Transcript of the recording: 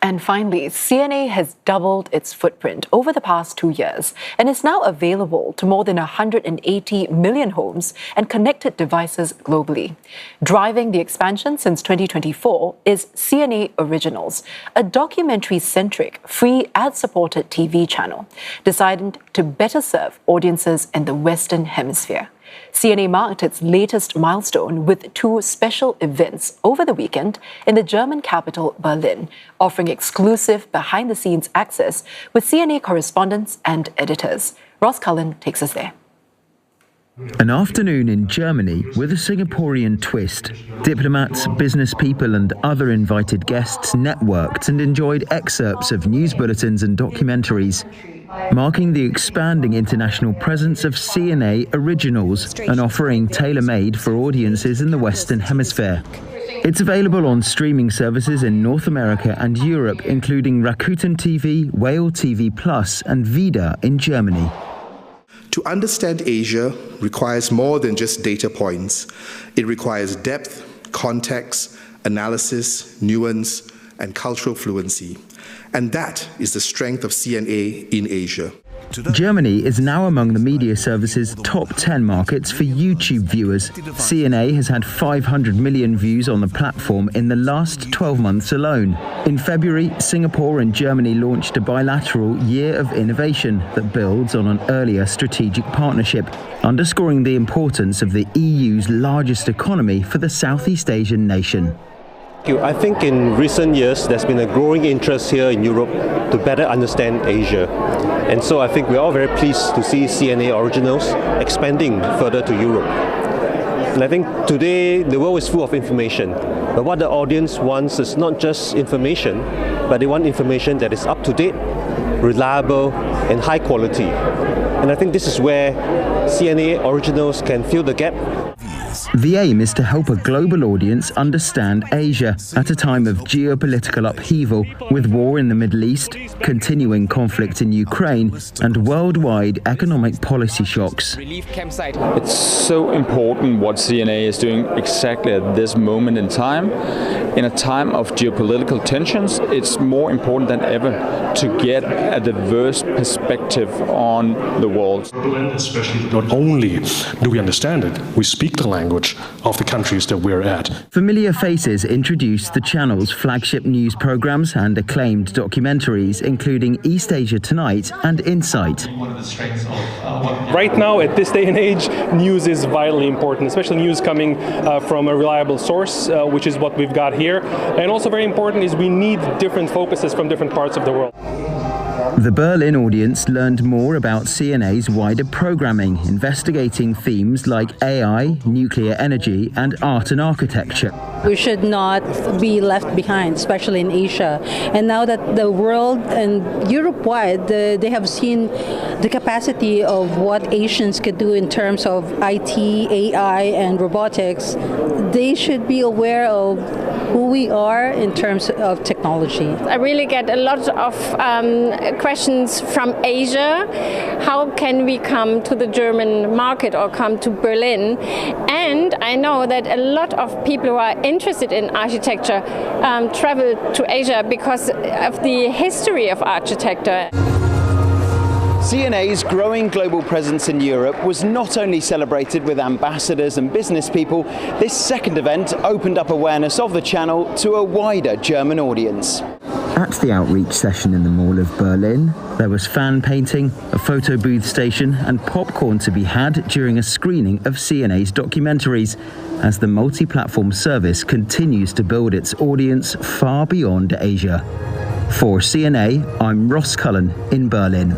And finally, CNA has doubled its footprint over the past 2 years and is now available to more than 180 million homes and connected devices globally. Driving the expansion since 2024 is CNA Originals, a documentary-centric, free ad-supported TV channel designed to better serve audiences in the Western Hemisphere. CNA marked its latest milestone with 2 special events over the weekend in the German capital, Berlin, offering exclusive behind-the-scenes access with CNA correspondents and editors. Cullen takes us there. An afternoon in Germany with a Singaporean twist. Diplomats, business people and other invited guests networked and enjoyed excerpts of news bulletins and documentaries, marking the expanding international presence of CNA Originals, an offering tailor-made for audiences in the Western Hemisphere. It's available on streaming services in North America and Europe, including Rakuten TV, Whale TV Plus and Vida in Germany. To understand Asia requires more than just data points. It requires depth, context, analysis, nuance, and cultural fluency. And that is the strength of CNA in Asia. Germany is now among the media service's top 10 markets for YouTube viewers. CNA has had 500 million views on the platform in the last 12 months alone. In February, Singapore and Germany launched a bilateral Year of Innovation that builds on an earlier strategic partnership, underscoring the importance of the EU's largest economy for the Southeast Asian nation. I think in recent years there's been a growing interest here in Europe to better understand Asia. And so I think we're all very pleased to see CNA Originals expanding further to Europe. And I think today the world is full of information. But what the audience wants is not just information, but they want information that is up to date, reliable and high quality. And I think this is where CNA Originals can fill the gap. The aim is to help a global audience understand Asia at a time of geopolitical upheaval, with war in the Middle East, continuing conflict in Ukraine, and worldwide economic policy shocks. It's so important what CNA is doing exactly at this moment in time. In a time of geopolitical tensions, it's more important than ever to get a diverse perspective on the world. Not only do we understand it, we speak the language of the countries that we're at. Familiar faces introduced the channel's flagship news programs and acclaimed documentaries, including East Asia Tonight and Insight. Right now, at this day and age, news is vitally important, especially news coming from a reliable source, which is what we've got here. And also very important is we need different focuses from different parts of the world. The Berlin audience learned more about CNA's wider programming, investigating themes like AI, nuclear energy, and art and architecture. We should not be left behind, especially in Asia. And now that the world and Europe-wide, they have seen the capacity of what Asians could do in terms of IT, AI, and robotics, they should be aware of who we are in terms of technology. I really get a lot of questions from Asia. How can we come to the German market or come to Berlin? And I know that a lot of people who are interested in architecture travel to Asia because of the history of architecture. CNA's growing global presence in Europe was not only celebrated with ambassadors and business people, this second event opened up awareness of the channel to a wider German audience. At the outreach session in the Mall of Berlin, there was fan painting, a photo booth station and popcorn to be had during a screening of CNA's documentaries, as the multi-platform service continues to build its audience far beyond Asia. For CNA, I'm Cullen in Berlin.